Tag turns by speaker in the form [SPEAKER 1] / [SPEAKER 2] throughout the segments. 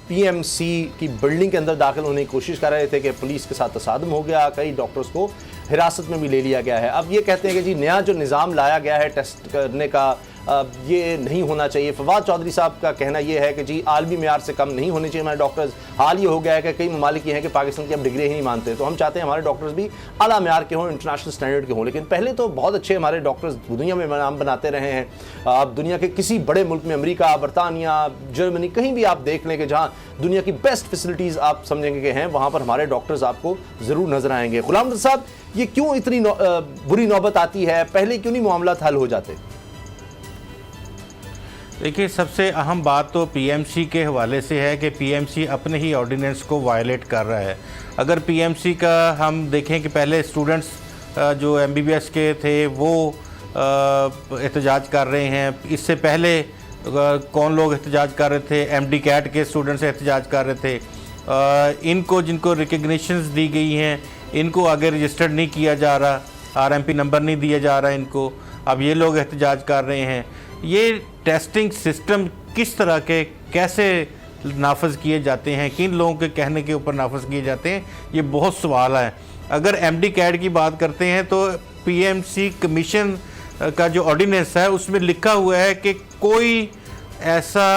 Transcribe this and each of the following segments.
[SPEAKER 1] PMC की building के अंदर दाखिल होने की कोशिश कर रहे थे कि पुलिस के साथ तसादम हो गया, कई डॉक्टर्स को हिरासत में भी ले लिया गया है। अब ये कहते हैं कि जी नया जो निज़ाम लाया गया है टेस्ट करने का, ये नहीं होना चाहिए। फवाद चौधरी साहब का कहना ये है कि जी आलमी मेयार से कम नहीं होने चाहिए हमारे डॉक्टर्स। हाल ये हो गया है कि कई ममालिक ये हैं कि पाकिस्तान की अब डिग्री ही नहीं मानते, तो हम चाहते हैं हमारे डॉक्टर्स भी आला मेयार के हों, इंटरनेशनल स्टैंडर्ड के हों। लेकिन पहले तो बहुत अच्छे हमारे डॉक्टर्स दुनिया में नाम बनाते रहे हैं। आप दुनिया के किसी बड़े मुल्क में, अमेरिका, बरतानिया, जर्मनी, कहीं भी आप देख लें कि जहाँ दुनिया की बेस्ट फैसिलिटीज़ आप समझेंगे कि हैं, वहाँ पर हमारे डॉक्टर्स आपको ज़रूर नजर आएंगे। गुलाम नबी साहब, ये क्यों इतनी बुरी नौबत आती है? पहले क्यों नहीं मामला हल हो जाते?
[SPEAKER 2] देखिए, सबसे अहम बात तो पीएमसी के हवाले से है कि पीएमसी अपने ही ऑर्डिनेंस को वायलेट कर रहा है। अगर पीएमसी का हम देखें कि पहले स्टूडेंट्स जो एमबीबीएस के थे वो एहतजाज कर रहे हैं, इससे पहले कौन लोग एहतजाज कर रहे थे? एमडी कैट के स्टूडेंट्स एहतजाज कर रहे थे। इनको जिनको रिकग्निशंस दी गई हैं, इनको आगे रजिस्टर्ड नहीं किया जा रहा, आरएमपी नंबर नहीं दिया जा रहा इनको, अब ये लोग एहतजाज कर रहे हैं। ये टेस्टिंग सिस्टम किस तरह के कैसे नाफज किए जाते हैं, किन लोगों के कहने के ऊपर नाफज किए जाते हैं, ये बहुत सवाल है। अगर एमडी कैट की बात करते हैं तो पीएमसी कमीशन का जो ऑर्डिनेंस है उसमें लिखा हुआ है कि कोई ऐसा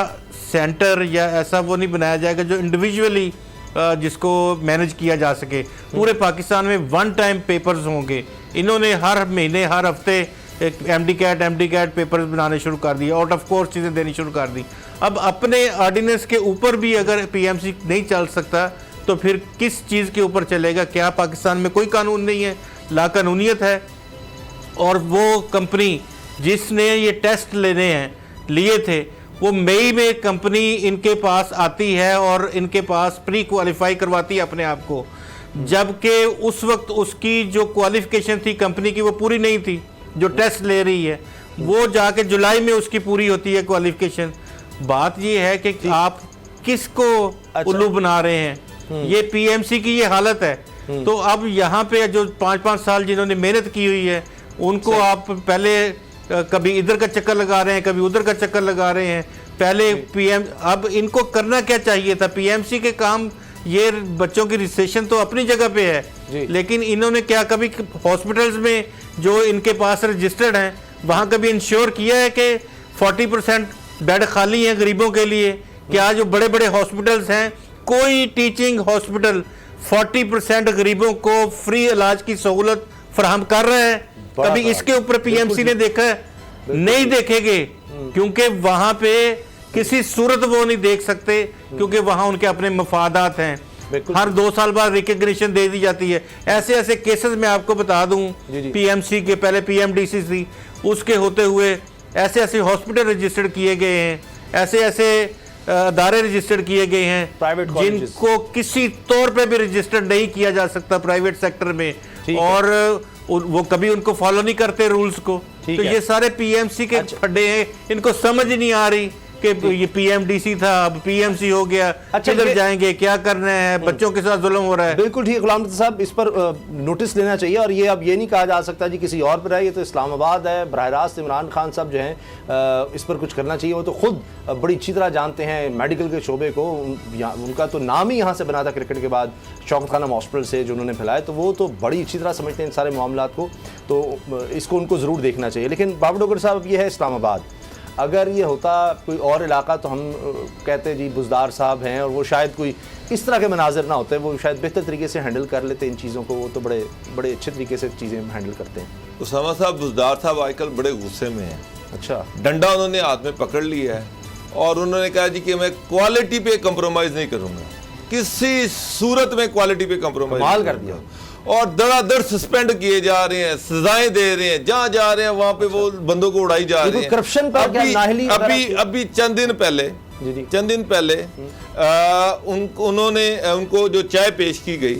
[SPEAKER 2] सेंटर या ऐसा वो नहीं बनाया जाएगा जो इंडिविजुअली जिसको मैनेज किया जा सके। पूरे पाकिस्तान में वन टाइम पेपर्स होंगे। इन्होंने हर महीने, हर हफ्ते एक एमडी कैट पेपर्स बनाने शुरू कर दिए, आउट ऑफ कोर्स चीज़ें देनी शुरू कर दी। अब अपने ऑर्डिनेंस के ऊपर भी अगर पीएमसी नहीं चल सकता तो फिर किस चीज़ के ऊपर चलेगा? क्या पाकिस्तान में कोई कानून नहीं है, लाकानूनियत है? और वो कंपनी जिसने ये टेस्ट लिए थे, वो मई में कंपनी इनके पास आती है और इनके पास प्री क्वालिफाई करवाती है अपने आप को, जबकि उस वक्त उसकी जो क्वालिफिकेशन थी कंपनी की वो पूरी नहीं थी। जो टेस्ट ले रही है वो जाके जुलाई में उसकी पूरी होती है क्वालिफिकेशन। बात ये है कि आप किसको उल्लू बना रहे हैं? ये पीएमसी की ये हालत है। तो अब यहाँ पे जो 5-5 साल जिन्होंने मेहनत की हुई है उनको आप पहले कभी इधर का चक्कर लगा रहे हैं, कभी उधर का चक्कर लगा रहे हैं। पहले अब इनको करना क्या चाहिए था? पीएमसी के काम, ये बच्चों की रजिस्ट्रेशन तो अपनी जगह पे है, लेकिन इन्होंने क्या कभी हॉस्पिटल्स में जो इनके पास रजिस्टर्ड हैं वहाँ कभी इंश्योर किया है कि 40% बेड खाली हैं गरीबों के लिए? क्या जो बड़े बड़े हॉस्पिटल्स हैं, कोई टीचिंग हॉस्पिटल 40% गरीबों को फ्री इलाज की सहूलत फराहम कर रहा है? कभी इसके ऊपर पीएमसी ने देखा है? नहीं देखेंगे, क्योंकि वहां पे किसी सूरत वो नहीं देख सकते, क्योंकि वहां उनके अपने मफादात हैं। हर 2 साल बाद रिकग्निशन दे दी जाती है। ऐसे ऐसे केसेस मैं आपको बता दूं, पीएमसी के पहले पीएमडीसी थी, उसके होते हुए ऐसे ऐसे हॉस्पिटल रजिस्टर्ड किए गए हैं, ऐसे ऐसे अदारे रजिस्टर्ड किए गए हैं प्राइवेट जिनको किसी तौर पे भी रजिस्टर्ड नहीं किया जा सकता प्राइवेट सेक्टर में, और वो कभी उनको फॉलो नहीं करते रूल्स को। तो ये सारे पीएमसी के फड्डे हैं, इनको समझ नहीं आ रही कि ये पीएमडीसी था, अब पीएमसी हो गया, किधर जाएंगे, क्या करना है, बच्चों के साथ जुल्म हो रहा है।
[SPEAKER 1] बिल्कुल ठीक गुलाम नबी साहब, इस पर नोटिस लेना चाहिए। और ये अब ये नहीं कहा जा सकता जी किसी और पर है, ये तो इस्लामाबाद है, बराह रास्त इमरान खान साहब जो हैं इस पर कुछ करना चाहिए। वो तो खुद बड़ी अच्छी तरह जानते हैं मेडिकल के शोबे को, उनका तो नाम ही यहाँ से बना था क्रिकेट के बाद, शौकत खानम हॉस्पिटल से जो उन्होंने फैलाया, तो वो तो बड़ी अच्छी तरह समझते हैं इन सारे मामलों को, तो इसको उनको ज़रूर देखना चाहिए। लेकिन बाबू डोगर साहब, ये है इस्लामाबाद, अगर ये होता कोई और इलाका तो हम कहते जी बुजदार साहब हैं और वो शायद कोई इस तरह के मनाजिर ना होते, वो शायद बेहतर तरीके से हैंडल कर लेते इन चीज़ों को। वो तो बड़े बड़े अच्छे तरीके से चीज़ें हैंडल करते हैं।
[SPEAKER 3] उसामा साहब, बुजदार साहब आजकल बड़े गुस्से में हैं।
[SPEAKER 1] अच्छा,
[SPEAKER 3] डंडा उन्होंने हाथ में पकड़ लिया है और उन्होंने कहा जी कि मैं क्वालिटी पे कंप्रोमाइज़ नहीं करूँगा, किसी सूरत में क्वालिटी पे कंप्रोमाइज़
[SPEAKER 1] कर दिया,
[SPEAKER 3] और धड़ाधड़ सस्पेंड किए जा रहे हैं, सजाएं दे रहे हैं, जहां जा रहे हैं वहां पे वो बंदों को उड़ाई जा रही है।
[SPEAKER 1] करप्शन पर
[SPEAKER 3] अभी चंद दिन पहले उनको जो चाय पेश की गई,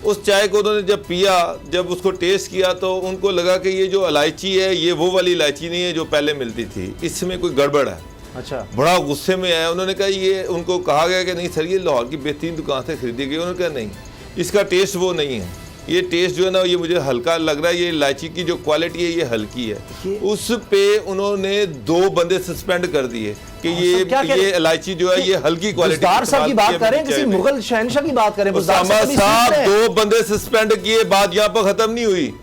[SPEAKER 3] उस चाय को उन्होंने जब पिया, जब उसको टेस्ट किया तो उनको लगा कि ये जो इलायची है ये वो वाली इलायची नहीं है जो पहले मिलती थी, इसमें कोई गड़बड़ है।
[SPEAKER 1] अच्छा,
[SPEAKER 3] बड़ा गुस्से में आया। उन्होंने कहा, ये उनको कहा गया कि नहीं सर ये लाहौर की बेहतरीन दुकान से खरीदी गई। उन्होंने कहा नहीं, इसका टेस्ट वो नहीं है, ये टेस्ट जो है ना ये मुझे हल्का लग रहा है, ये इलायची की जो क्वालिटी है ये हल्की है। उस पे उन्होंने 2 बंदे सस्पेंड कर दिए कि ये इलायची जो है ये हल्की क्वालिटी।
[SPEAKER 1] बुज़दार साहब की बात करें, किसी मुगल शहंशाह की बात करें,
[SPEAKER 3] उसामा साहब 2 बंदे सस्पेंड किए, बात यहाँ पर खत्म नहीं हुई।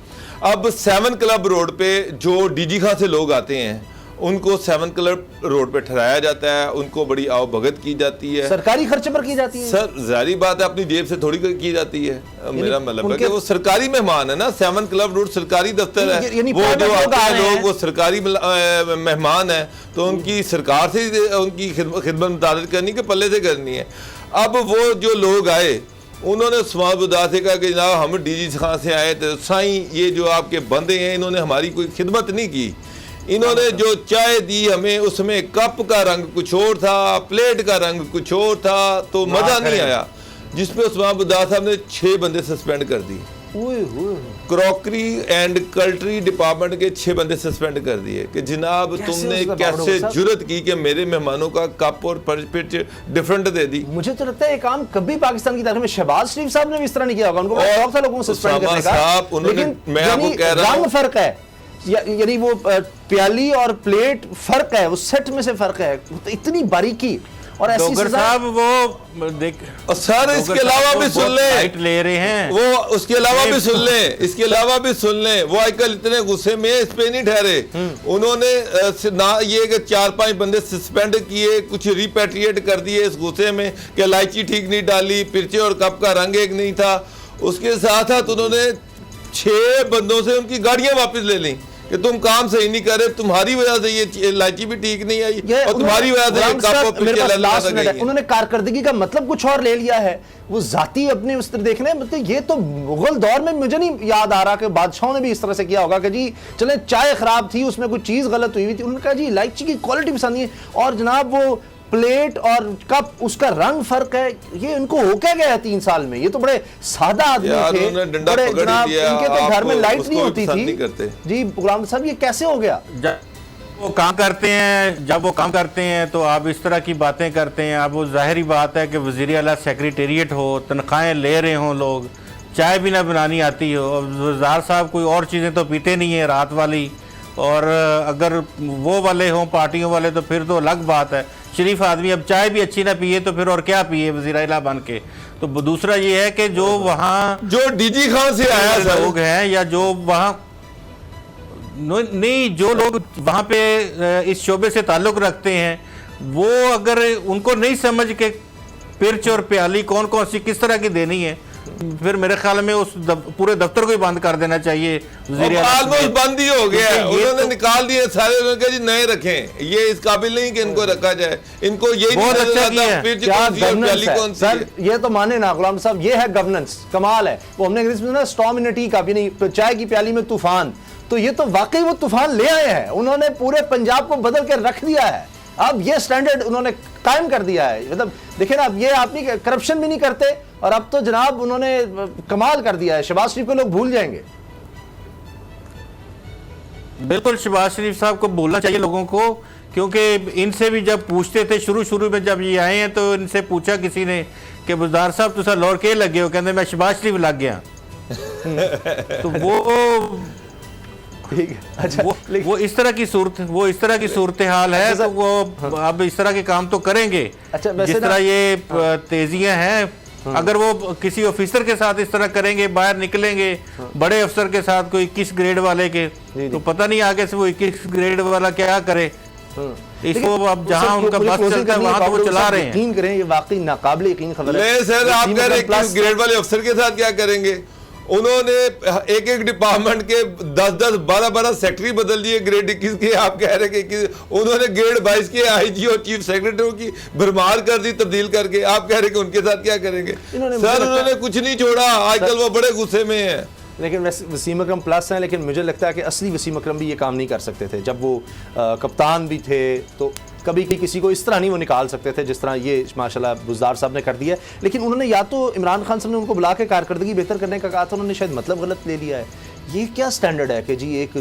[SPEAKER 3] अब 7 क्लब रोड पे जो डीजी खां से लोग आते हैं उनको 7 क्लब रोड पे ठहराया जाता है, उनको बड़ी आवभगत की जाती है,
[SPEAKER 1] सरकारी खर्चे पर की जाती है।
[SPEAKER 3] सर जारी बात है, अपनी जेब से थोड़ी की जाती है। मेरा मतलब है कि वो सरकारी मेहमान है ना, 7 क्लब रोड सरकारी दफ्तर है, वो जो आते हैं लोग वो सरकारी मेहमान है, तो उनकी सरकार से उनकी खिदमत मुताबिक करनी के पल्ले से करनी है। अब वो जो लोग आए उन्होंने समाज बुदा से कहा कि जनाब हम डीजी खां से आए थे, साईं ये जो आपके बंदे हैं इन्होंने हमारी कोई खिदमत नहीं की, इन्होंने जो चाय दी हमें उसमें कप का रंग कुछ और था, प्लेट का रंग कुछ और था, तो मजा नहीं आया, जिसपे उस्मान बुदा साहब ने 6 बंदे सस्पेंड कर दिए। क्रॉकरी एंड कल्ट्री डिपार्टमेंट के 6 बंदे सस्पेंड कर दिए कि जनाब तुमने कैसे जुर्रत की कि मेरे मेहमानों का कप और प्लेट डिफरेंट दे दी।
[SPEAKER 1] मुझे तो लगता है ये काम कभी पाकिस्तान की तारीख में शहबाज शरीफ साहब ने भी इस तरह नहीं किया होगा, उनको बहुत सारे लोगों को सस्पेंड करने का, लेकिन
[SPEAKER 3] मैं आपको कह रहा हूं
[SPEAKER 1] रंग फर्क है, यानी वो प्याली और प्लेट फर्क है, वो सेट में से फर्क है, तो इतनी बारीकी और ऐसी
[SPEAKER 2] डॉक्टर साहब वो देख
[SPEAKER 3] सर इसके अलावा भी सुन ले,
[SPEAKER 2] ले रहे हैं
[SPEAKER 3] वो उसके अलावा भी सुन ले, इसके अलावा भी सुन ले, वो आजकल इतने गुस्से में इस पे नहीं ठहरे, उन्होंने ना ये कि 4-5 बंदे सस्पेंड किए, कुछ रिपेट्रिएट कर दिए इस गुस्से में कि इलायची ठीक नहीं डाली, पिरचे और कप का रंग एक नहीं था, उसके साथ साथ उन्होंने 6 बंदों से उनकी गाड़ियां वापस ले ली कि तुम काम सही नहीं कर रहे, तुम्हारी वजह से ये इलायची भी ठीक नहीं आई और तुम्हारी वजह से ये कप और पिरचे।
[SPEAKER 1] उन्होंने कारकर्दगी का मतलब कुछ और ले लिया है, वो जाती अपने उस तरह देखने, मतलब ये तो मुगल दौर में मुझे नहीं याद आ रहा कि बादशाहों ने भी इस तरह से किया होगा कि जी चले चाय खराब थी उसमें कुछ चीज गलत हुई थी, उन्होंने कहा जी इलायची की क्वालिटी पसंद नहीं है, और जनाब वो प्लेट और कप उसका रंग फर्क है, ये इनको हो क्या गया 3 साल में, ये तो बड़े सादा आदमी थे, बड़े जनाब इनके तो घर में लाइट नहीं होती थी जी। गुलाम साहब ये कैसे हो गया?
[SPEAKER 2] वो काम करते हैं, जब वो काम करते हैं तो आप इस तरह की बातें करते हैं, अब वो जाहिर बात है कि वज़ीर आला सेक्रेटेरिएट हो, तनख्वाहें ले रहे हों लोग, चाय भी ना बनानी आती हो, और वज़ार साहब कोई और चीज़ें तो पीते नहीं है रात वाली, और अगर वो वाले हों पार्टियों वाले तो फिर तो अलग बात है। शरीफ आदमी अब चाय भी अच्छी ना पिए तो फिर और क्या पिए वज़ीर आला बन के। तो दूसरा ये है कि जो वहाँ
[SPEAKER 3] जो डीजी खां से आया
[SPEAKER 2] लोग हैं या जो वहाँ नहीं जो लोग वहाँ पे इस शोबे से ताल्लुक़ रखते हैं, वो अगर उनको नहीं समझ के पिरच और प्याली कौन कौन सी किस तरह की देनी है, फिर मेरे ख्याल में उस पूरे दफ्तर को ही बंद कर देना चाहिए।
[SPEAKER 3] ऑलमोस्ट बंद ही हो गया है, उन्होंने निकाल दिए सारे, उन्होंने कहा जी नए रखें, ये इस काबिल नहीं कि इनको रखा जाए, इनको यही
[SPEAKER 2] बहुत अच्छा
[SPEAKER 1] सर, ये तो माने ना गुलाम साहब, ये है गवर्नेंस, कमाल है। वो हमने अंग्रेजी में ना स्टॉर्म इन अ टी कॉफी नहीं, चाय की प्याली में तूफान, तो ये तो वाकई वो तूफान ले आए हैं, उन्होंने पूरे पंजाब को बदल के रख दिया है, अब ये स्टैंडर्ड उन्होंने कायम कर दिया है। मतलब देखिए ना, अब ये आपने करप्शन भी नहीं करते, और अब तो जनाब उन्होंने कमाल कर दिया है, शहबाज शरीफ को लोग भूल जाएंगे।
[SPEAKER 2] बिल्कुल शहबाज शरीफ साहब को भूलना चाहिए लोगों को, क्योंकि इनसे भी जब पूछते थे शुरू में जब ये आए हैं तो इनसे पूछा किसी ने कि बुज़दार साहब तुसा लौर के लगे हो, कहते मैं शहबाज शरीफ लग गया। तो वो अच्छा वो इस तरह की सूरत हाल है, तो वो अब इस तरह के काम तो करेंगे।
[SPEAKER 1] अच्छा,
[SPEAKER 2] जिस तरह ये तेजियां हैं, अगर वो किसी ऑफिसर के साथ इस तरह करेंगे, बाहर निकलेंगे बड़े अफसर के साथ, कोई 21 ग्रेड वाले के, तो पता नहीं आगे से वो 21 ग्रेड वाला क्या करे। इसको अब जहां उनका बस चलता है वहां तो वो चला रहे हैं।
[SPEAKER 1] यकीन करें ये वाकई नाकाबिल यकीन खबर है।
[SPEAKER 3] सर आप कह रहे हैं 21 ग्रेड वाले अफसर के साथ क्या करेंगे? उन्होंने एक डिपार्टमेंट के 10-10, 12-12 सेक्रेटरी बदल दिए ग्रेड 21 के। आप कह रहे हैं कि उन्होंने ग्रेड 22 के आईजी और चीफ सेक्रेटरी की भरमार कर दी तब्दील करके। आप कह रहे हैं कि उनके साथ क्या करेंगे? सर उन्होंने कुछ नहीं छोड़ा, आजकल वो बड़े गुस्से में हैं।
[SPEAKER 1] लेकिन वसीम अकरम प्लस हैं, लेकिन मुझे लगता है कि असली वसीम अकरम भी ये काम नहीं कर सकते थे। जब वो कप्तान भी थे तो कभी किसी को इस तरह नहीं वो निकाल सकते थे जिस तरह ये माशाल्लाह बुज़दार साहब ने कर दिया। लेकिन उन्होंने या तो इमरान खान साहब ने उनको बुला के कारकर्दगी बेहतर करने का कहा था, उन्होंने शायद मतलब गलत ले लिया है। ये क्या स्टैंडर्ड है कि जी एक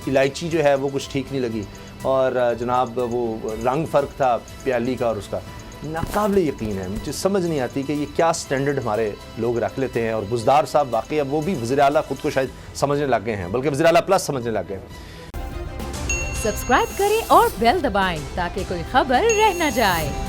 [SPEAKER 1] इलायची जो है वो कुछ ठीक नहीं लगी, और जनाब वो रंग फ़र्क था प्याली का और उसका। नाकाबिले यकीन है। मुझे समझ नहीं आती कि ये क्या स्टैंडर्ड हमारे लोग रख लेते हैं। और बुज़दार साहब वाकई अब वो भी वज़ीर आला खुद को शायद समझने लग गए हैं, बल्कि वज़ीर आला प्लस समझने लग गए हैं।
[SPEAKER 4] सब्सक्राइब करें और बेल दबाएं ताकि कोई खबर रह न जाए।